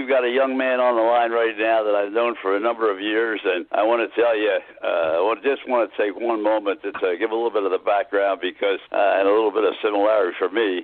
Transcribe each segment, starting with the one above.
we've got a young man on the line right now that I've known for a number of years, and I want to tell you, I just want to take one moment to give a little bit of the background because, and a little bit of similarity for me.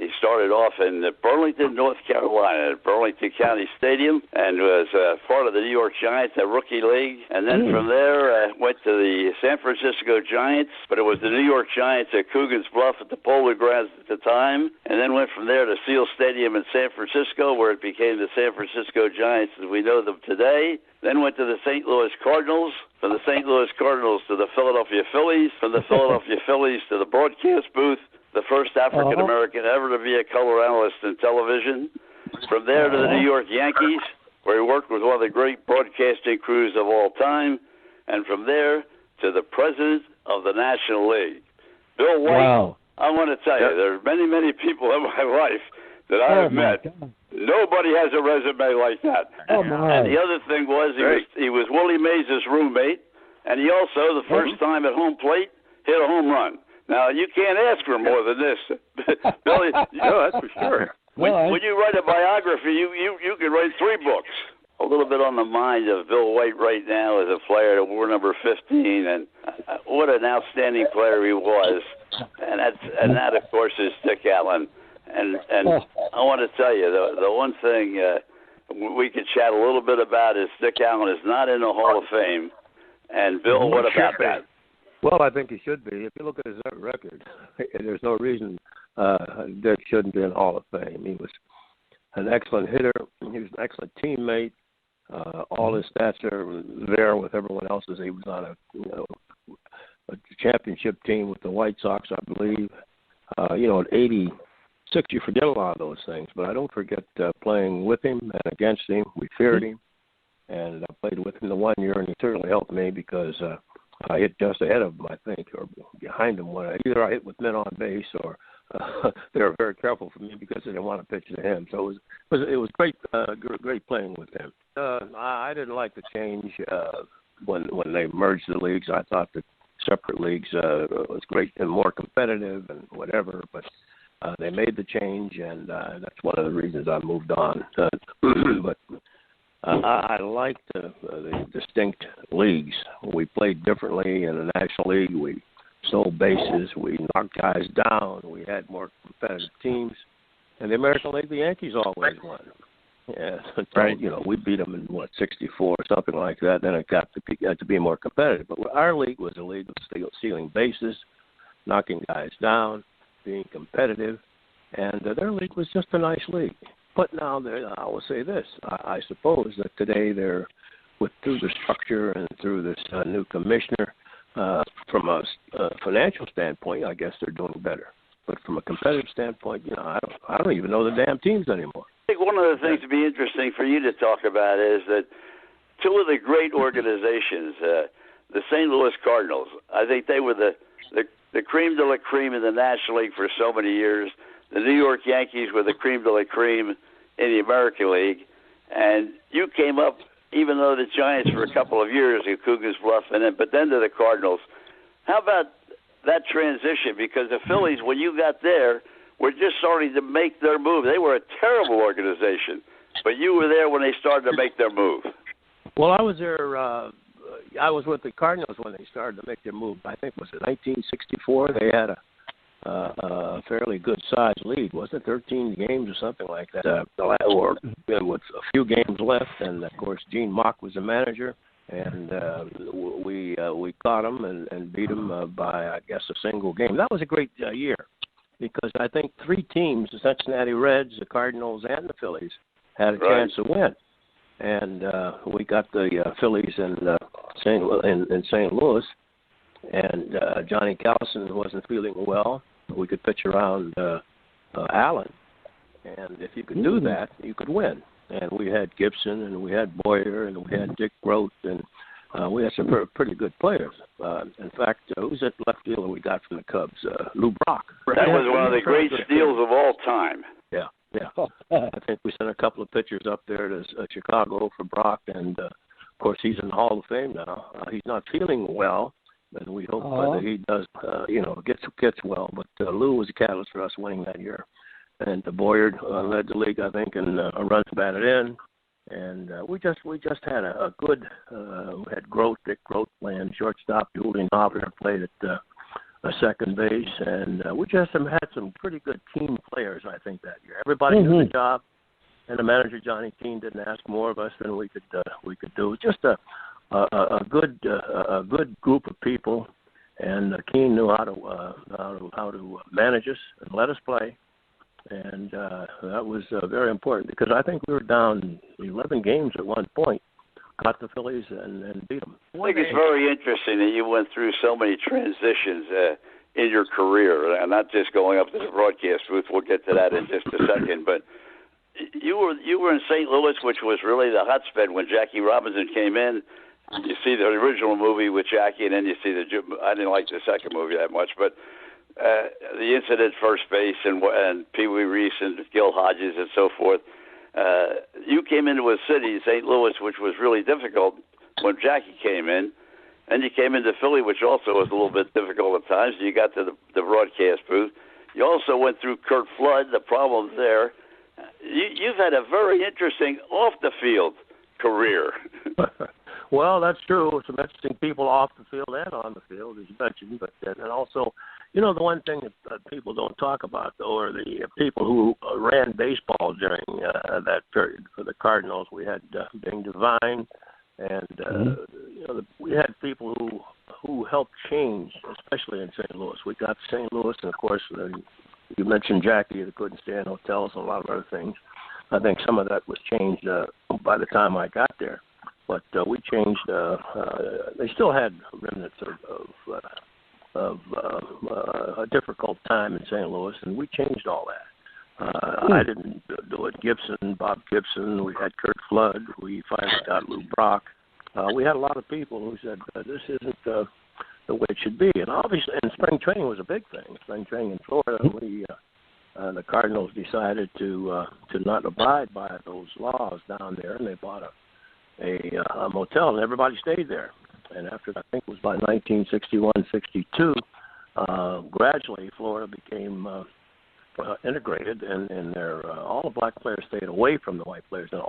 He started off in Burlington, North Carolina, at Burlington County Stadium, and was part of the New York Giants, a rookie league, and then from there went to the San Francisco Giants, but it was the New York Giants at Coogan's Bluff at the Polo Grounds at the time, and then went from there to Seal Stadium in San Francisco, where it became the San Francisco Giants as we know them today. Then went to the St. Louis Cardinals, from the St. Louis Cardinals to the Philadelphia Phillies, from the Philadelphia Phillies to the broadcast booth, the first African-American ever to be a color analyst in television. From there to the New York Yankees, where he worked with one of the great broadcasting crews of all time, and from there to the president of the National League. Bill White, wow. I want to tell you, there are many, many people in my life that I have met. God. Nobody has a resume like that. And the other thing was he was Willie Mays' roommate, and he also, the first time at home plate, hit a home run. Now, you can't ask for more than this. Billy, that's for sure. When you write a biography, you can write 3 books. A little bit on the mind of Bill White right now as a player that wore number 15, and what an outstanding player he was. And that, of course, is Dick Allen. And I want to tell you, the one thing we could chat a little bit about is Dick Allen is not in the Hall of Fame. And, Bill, what about that? Well, I think he should be. If you look at his record, there's no reason Dick shouldn't be in the Hall of Fame. He was an excellent hitter. He was an excellent teammate. All his stats are there with everyone else's. He was on a championship team with the White Sox, I believe. At 86, you forget a lot of those things, but I don't forget playing with him and against him. We feared him, and I played with him the 1 year, and he certainly helped me because I hit just ahead of him, I think, or behind him. Either I hit with men on base or they were very careful for me because they didn't want to pitch to him. So it was great, great playing with him. I didn't like the change when they merged the leagues. I thought the separate leagues was great and more competitive and whatever, but they made the change, and that's one of the reasons I moved on. But I liked the distinct leagues. We played differently in the National League. We stole bases. We knocked guys down. We had more competitive teams. In the American League, the Yankees always won. Yeah, right. We beat them in 64 or something like that. Then it got to be more competitive. But our league was a league of stealing bases, knocking guys down, being competitive, and their league was just a nice league. But now I will say this: I suppose that today through the structure and through this new commissioner, from a financial standpoint, I guess they're doing better. But from a competitive standpoint, I don't even know the damn teams anymore. I think one of the things to be interesting for you to talk about is that 2 of the great organizations, the St. Louis Cardinals, I think they were the cream de la cream in the National League for so many years. The New York Yankees were the cream de la cream in the American League. And you came up, even though the Giants for a couple of years in Coogan's Bluff, but then to the Cardinals. How about that transition? Because the Phillies, when you got there, were just starting to make their move. They were a terrible organization, but you were there when they started to make their move. Well, I was there. I was with the Cardinals when they started to make their move. I think it was in 1964. They had a fairly good-sized lead, wasn't it? 13 games or something like that, or with a few games left. And, of course, Gene Mauch was the manager, and we caught them and beat them by, I guess, a single game. That was a great year because I think 3 teams, the Cincinnati Reds, the Cardinals, and the Phillies, had a chance to win. And we got the Phillies in St. Louis, and Johnny Callison wasn't feeling well. We could pitch around Allen, and if you could do that, you could win. And we had Gibson, and we had Boyer, and we had Dick Groat, and we had some pretty good players. In fact, who's that left fielder we got from the Cubs? Lou Brock. That was one of the great steals of all time. Yeah. I think we sent a couple of pitchers up there to Chicago for Brock, and of course he's in the Hall of Fame now. He's not feeling well, and we hope that he does, gets well. But Lou was a catalyst for us winning that year. and Boyard led the league, I think, in runs batted in. And we just had a good we had Dick Grote playing shortstop. Julian Hoffner played at second base, and we just had some pretty good team players, I think, that year. Everybody did the job, and the manager Johnny Keane didn't ask more of us than we could do. Just a good group of people, and Keane knew how to manage us and let us play. And that was very important because I think we were down 11 games at one point, caught the Phillies and beat them. I think it's very interesting that you went through so many transitions in your career, and not just going up to the broadcast booth. We'll get to that in just a second. But you were in St. Louis, which was really the hotbed when Jackie Robinson came in. You see the original movie with Jackie, and then you see I didn't like the second movie that much, but the incident first base and Pee Wee Reese and Gil Hodges and so forth. You came into a city, St. Louis, which was really difficult when Jackie came in, and you came into Philly, which also was a little bit difficult at times. You got to the broadcast booth. You also went through Curt Flood, the problems there. You've had a very interesting off-the-field career. Well, that's true. Some interesting people off the field and on the field, as you mentioned. But and also, the one thing that people don't talk about, though, are the people who ran baseball during that period. For the Cardinals, we had Bing Devine, and we had people who helped change, especially in St. Louis. We got to St. Louis, and of course, you mentioned Jackie that couldn't stay in hotels and a lot of other things. I think some of that was changed by the time I got there. But we changed. They still had remnants of a difficult time in St. Louis, and we changed all that. I didn't do it. Bob Gibson. We had Curt Flood. We finally got Lou Brock. We had a lot of people who said this isn't the way it should be. And obviously, and spring training was a big thing. Spring training in Florida, the Cardinals decided to not abide by those laws down there, and they bought a motel, and everybody stayed there. And after, I think it was by 1961, 62, gradually Florida became integrated, and all the black players stayed away from the white players. And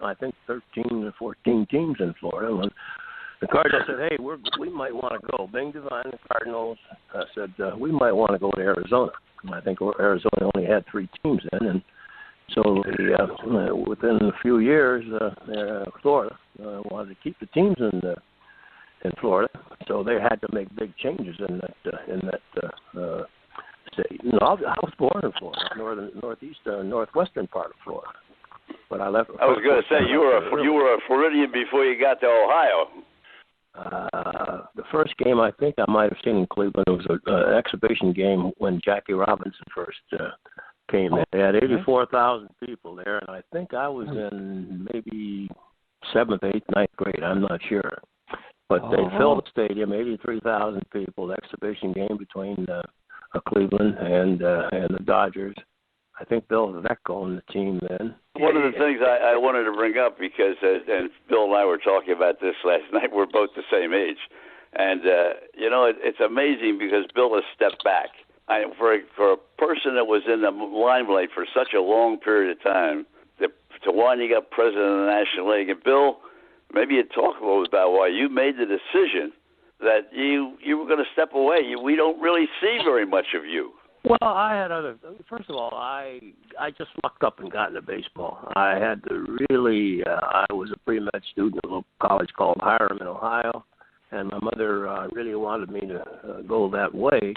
I think 13 or 14 teams in Florida. When the Cardinals said, hey, we might want to go. Bing Devine, the Cardinals, said, we might want to go to Arizona. And I think Arizona only had 3 teams then, and so within a few years, Florida wanted to keep the teams in Florida, so they had to make big changes in that state. I was born in Florida, northwestern part of Florida, but I left. I was going to say you were a Floridian before you got to Ohio. The first game I think I might have seen in Cleveland, it was an exhibition game when Jackie Robinson first came in. They had 84,000 people there, and I think I was in maybe 7th, 8th, 9th grade. I'm not sure. But they filled the stadium, 83,000 people, the exhibition game between Cleveland and the Dodgers. I think Bill Veeck owned the team then. One of the things I wanted to bring up, because and Bill and I were talking about this last night, we're both the same age. And, it's amazing because Bill has stepped back. For a person that was in the limelight for such a long period of time, to winding up president of the National League, and Bill, maybe you'd talk a little bit about why you made the decision that you were going to step away. We don't really see very much of you. Well, first of all, I just lucked up and got into baseball. I had to really, I was a pre-med student at a local college called Hiram in Ohio, and my mother really wanted me to go that way.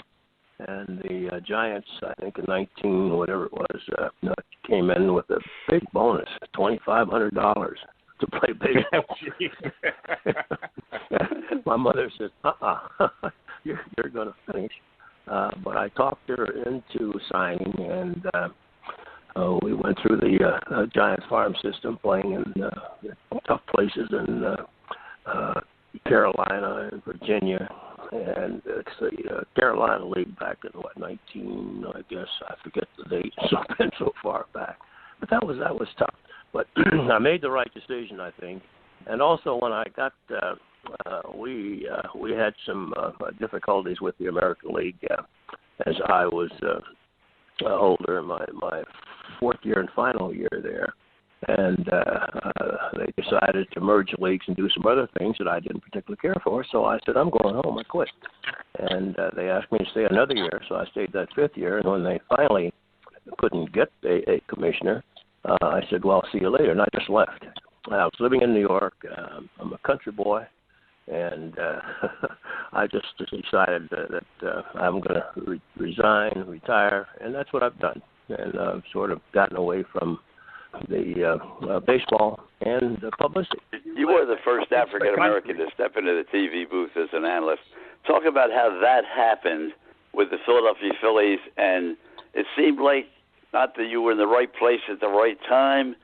And the Giants, I think in 19, whatever it was, came in with a big bonus, $2,500 to play baseball. My mother said, you're going to finish. But I talked her into signing, and we went through the Giants farm system, playing in tough places in Carolina and Virginia. And it's the Carolina League back in 19, I guess, I forget the date. So it's been so far back, but that was tough. But I made the right decision, I think. And also when I got, we had some difficulties with the American League as I was older in my fourth year and final year there. And they decided to merge leagues and do some other things that I didn't particularly care for. So I said, I'm going home. I quit. And they asked me to stay another year, so I stayed that fifth year. And when they finally couldn't get a commissioner, I said, well, see you later. And I just left. I was living in New York. I'm a country boy. And I just decided that I'm going to resign, retire, and that's what I've done. And I've sort of gotten away from the baseball and the publicity. You were the first African American to step into the TV booth as an analyst. Talk about how that happened with the Philadelphia Phillies, and it seemed like not that you were in the right place at the right time,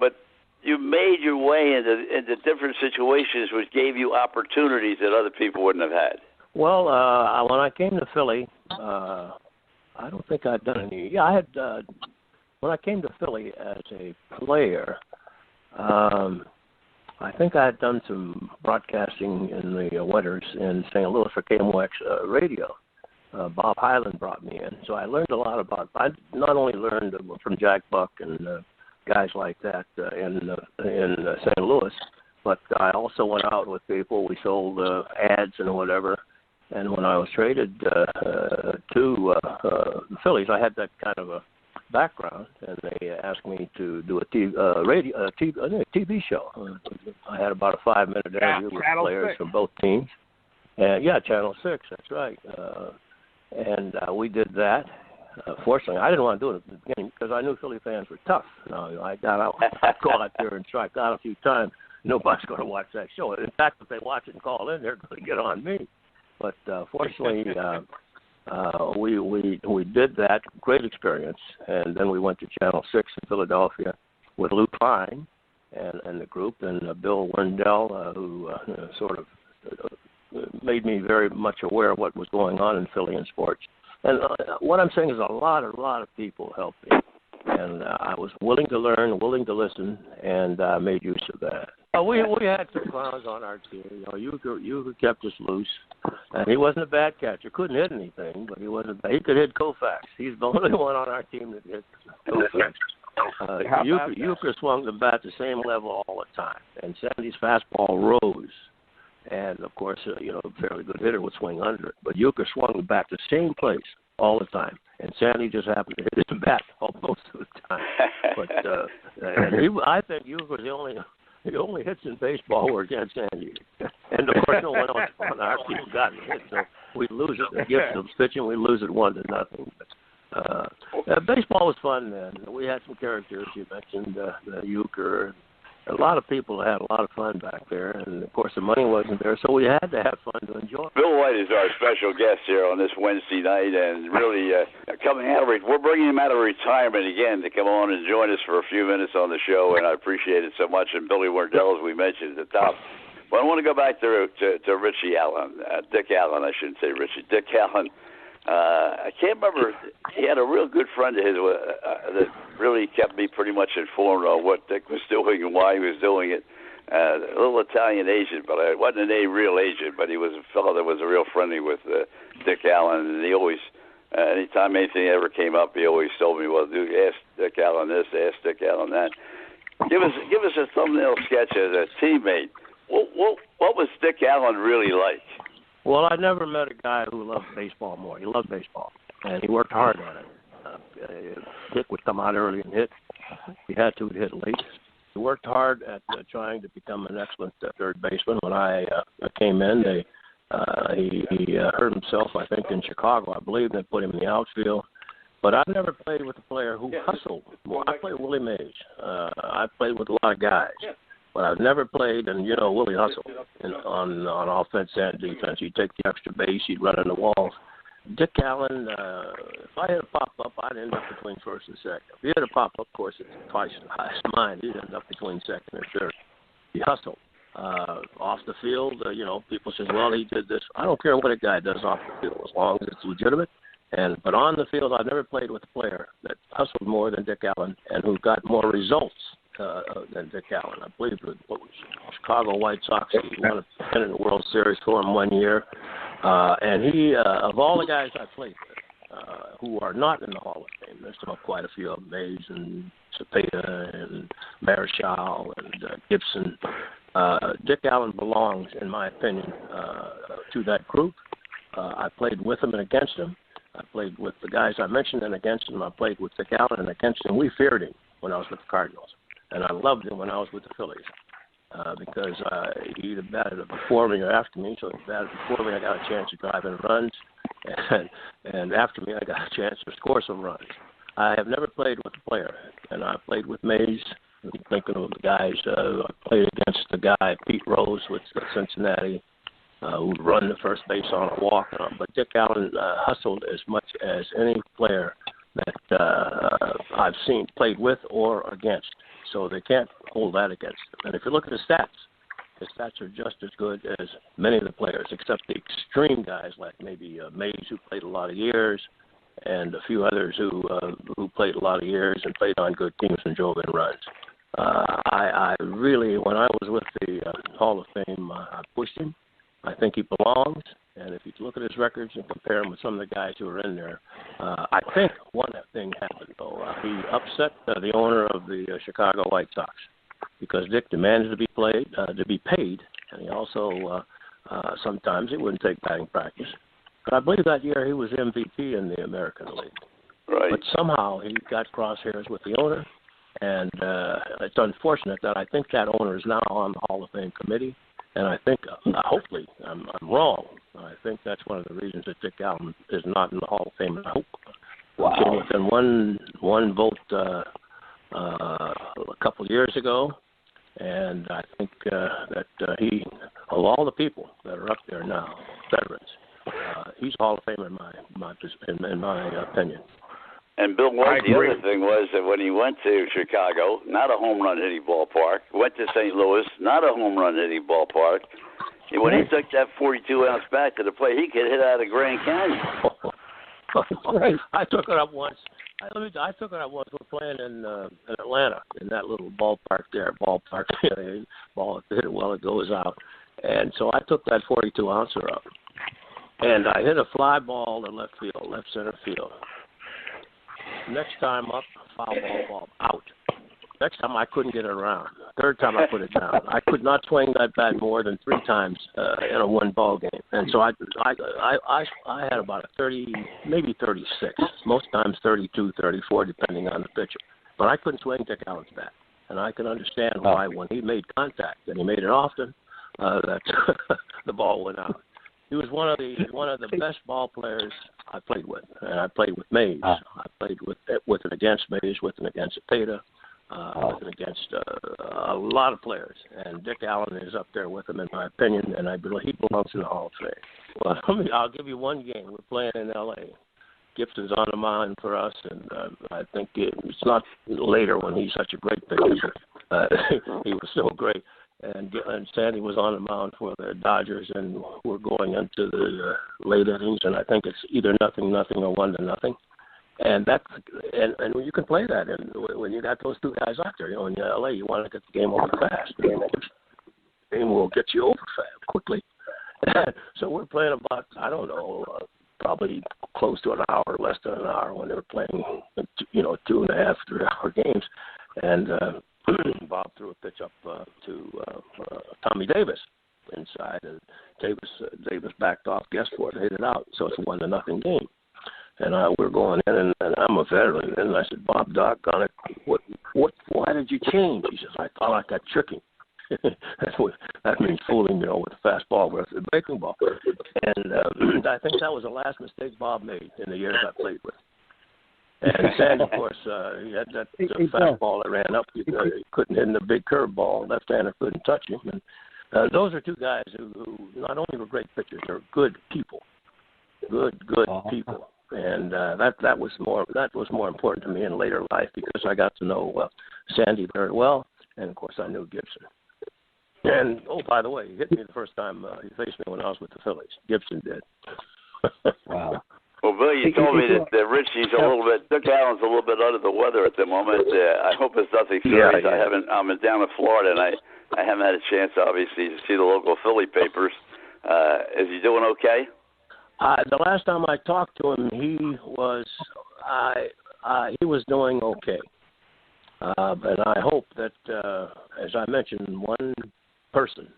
but you made your way into different situations which gave you opportunities that other people wouldn't have had. Well, when I came to Philly, I don't think I'd done any. Yeah, I had. When I came to Philly as a player, I think I had done some broadcasting in the winters in St. Louis for KMOX radio. Bob Hyland brought me in, so I learned a lot about. I not only learned from Jack Buck and guys like that in St. Louis, but I also went out with people. We sold ads and whatever. And when I was traded to the Phillies, I had that kind of a background, and they asked me to do a TV show. I had about a 5-minute interview with players from both teams. Channel 6, that's right. And we did that. Fortunately, I didn't want to do it at the beginning because I knew Philly fans were tough. I got out, I'd go out there and strike out a few times. Nobody's going to watch that show. In fact, if they watch it and call in, they're going to get on me. But fortunately, we did that. Great experience. And then we went to Channel 6 in Philadelphia with Lou Klein and the group, and Bill Wendell, who sort of made me very much aware of what was going on in Philly in sports. And what I'm saying is a lot of people helped me. And I was willing to learn, willing to listen, and made use of that. We had some clowns on our team. Euchre kept us loose, and he wasn't a bad catcher. Couldn't hit anything, but he wasn't bad. He could hit Koufax. He's the only one on our team that hit Koufax. Euchre swung the bat the same level all the time, and Sandy's fastball rose. And, of course, a fairly good hitter would swing under it. But Euchre swung the bat the same place all the time. And Sandy just happened to hit his bat most of the time. But I think Euchre was the only hits in baseball were against Sandy. And, of course, no one else on our team got hit. So we'd lose it. The gift of pitching, we'd lose it 1-0. But baseball was fun then. We had some characters. You mentioned Euchre. A lot of people had a lot of fun back there, and, of course, the money wasn't there, so we had to have fun to enjoy it. Bill White is our special guest here on this Wednesday night, and really coming out of we're bringing him out of retirement again to come on and join us for a few minutes on the show, and I appreciate it so much. And Billy Wendell, as we mentioned at the top. But I want to go back to Richie Allen, Dick Allen, I shouldn't say Richie, Dick Allen. I can't remember. He had a real good friend of his that really kept me pretty much informed on what Dick was doing and why he was doing it. A little Italian agent, but I wasn't a real agent, but he was a fellow that was a real friendly with Dick Allen, and he always, anytime anything ever came up, he always told me, well, ask Dick Allen this, ask Dick Allen that. Give us a thumbnail sketch as a teammate. What was Dick Allen really like? Well, I never met a guy who loved baseball more. He loved baseball, and he worked hard on it. Dick would come out early and hit. He had to hit late. He worked hard at trying to become an excellent third baseman. When I came in, he hurt himself, I think, in Chicago, I believe. They put him in the outfield. But I've never played with a player who hustled more. I played with Willie Mays. I played with a lot of guys. But I've never played, and Willie hustled on offense and defense. He'd take the extra base, he'd run in the walls. Dick Allen, if I hit a pop-up, I'd end up between first and second. If he hit a pop-up, of course, it's twice the highest mine. He'd end up between second and third. He hustled. Off the field, people say, well, he did this. I don't care what a guy does off the field as long as it's legitimate. But on the field, I've never played with a player that hustled more than Dick Allen and who got more results than Dick Allen. I believe it was Chicago White Sox. He won a pennant World Series for him 1 year. And he, of all the guys I played with, who are not in the Hall of Fame, There's quite a few of them, Mays and Cepeda and Marichal and Gibson. Dick Allen belongs, in my opinion, to that group. I played with him and against him. I played with the guys I mentioned and against him. I played with Dick Allen and against him. We feared him when I was with the Cardinals, and I loved him when I was with the Phillies. Because he either batted before me or after me. So if he batted before me, I got a chance to drive in runs, and after me, I got a chance to score some runs. I have never played with a player, and I played with Mays. I'm thinking of the guys. I played against the guy, Pete Rose, with Cincinnati, who'd run the first base on a walk. But Dick Allen hustled as much as any player that I've seen played with or against. So they can't hold that against him. And if you look at his stats are just as good as many of the players, except the extreme guys like maybe Mays, who played a lot of years, and a few others who played a lot of years and played on good teams and drove in runs. I really, when I was with the Hall of Fame, I pushed him. I think he belongs. And if you look at his records and compare him with some of the guys who are in there, I think one thing happened, though. He upset the owner of the Chicago White Sox because Dick demanded to be paid, and he also sometimes he wouldn't take batting practice. But I believe that year he was MVP in the American League. Right. But somehow he got crosshairs with the owner, and it's unfortunate that I think that owner is now on the Hall of Fame committee. And I think, hopefully, I'm wrong. I think that's one of the reasons that Dick Allen is not in the Hall of Fame. I hope came within one vote a couple of years ago, and I think that he, of all the people that are up there now, veterans, he's a Hall of Famer in my opinion. And Bill White, the other thing was that when he went to Chicago, not a home run hitting ballpark. Went to St. Louis, not a home run hitting ballpark. And when he took that 42-ounce bat to the plate, he could hit out of Grand Canyon. Right. I took it up once. I took it up once. We're playing in Atlanta in that little ballpark there. Ball hit it well, it goes out. And so I took that 42-ouncer up, and I hit a fly ball to left center field. Next time up, foul ball out. Next time I couldn't get it around. Third time I put it down. I could not swing that bat more than 3 times in a one-ball game. And so I had about a 30, maybe 36, most times 32, 34, depending on the pitcher. But I couldn't swing Dick Allen's bat. And I can understand why when he made contact, and he made it often, that the ball went out. He was one of the best ball players I played with, and I played with Mays. I played with and against Mays, with and against Cepeda, with and against a lot of players. And Dick Allen is up there with him, in my opinion, and I believe he belongs in the Hall of Fame. Well, I'll give you one game. We're playing in L.A. Gibson's on the mound for us, and I think it's not later when he's such a great pitcher. He was so great. And Sandy was on the mound for the Dodgers, and we're going into the late innings, and I think it's either 0-0 or 1-0. And and when you can play that, and when you got those two guys out there, in LA, you want to get the game over fast. The game will get you over fast quickly. So we're playing about, I don't know, probably close to an hour, less than an hour, when they were playing, 2.5, 3-hour games, and Bob threw a pitch up to Tommy Davis inside, and Davis backed off, guessed for it, hit it out. So it's a 1-0 game. And we're going in, and I'm a veteran. And I said, Bob, doggone it, why did you change? He says, I thought I got tricking. That means fooling, with a fastball versus a breaking ball. And I think that was the last mistake Bob made in the years I played with. And Sandy, of course, he had that fastball that ran up. He couldn't hit in the big curveball. Left-hander couldn't touch him. And those are two guys who not only were great pitchers, they're good people. Good people. And that was more important to me in later life, because I got to know Sandy very well, and of course I knew Gibson. And by the way, he hit me the first time he faced me when I was with the Phillies. Gibson did. Wow. Well, Bill, you told me that Richie's Dick Allen's a little bit under the weather at the moment. I hope it's nothing serious. Yeah. I'm down in Florida, and I haven't had a chance, obviously, to see the local Philly papers. Is he doing okay? The last time I talked to him, he was. he was doing okay. And I hope that, as I mentioned, one person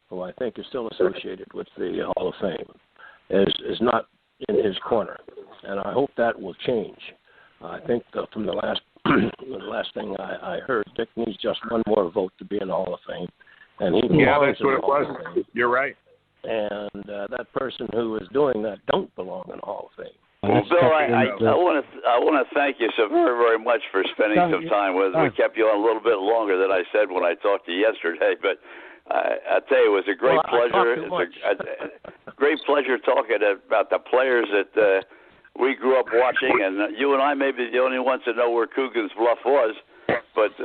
who I think is still associated with the Hall of Fame is not in his corner. And I hope that will change. I think from the last thing I heard, Dick needs just one more vote to be in the Hall of Fame. And he belongs that's what it was. You're right. And that person who is doing that don't belong in the Hall of Fame. Well, Bill, I want to thank you so very, very much for spending some time with us. We kept you on a little bit longer than I said when I talked to you yesterday, but I tell you, it was a great pleasure. It's a great pleasure talking about the players that we grew up watching, and you and I may be the only ones that know where Coogan's Bluff was, but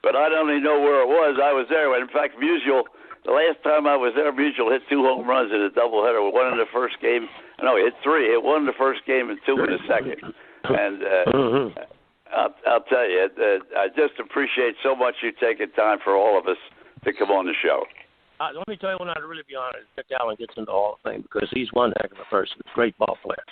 but I don't even know where it was. I was there. In fact, Musial, the last time I was there, Musial hit 2 home runs in a doubleheader. One in the first game. No, he hit 3. He hit 1 in the first game and 2 in the second. And I'll tell you, I just appreciate so much you taking time for all of us to come on the show. Let me tell you, when I'd really be honest, Dick Allen gets into the Hall of Fame because he's one heck of a person, great ball player.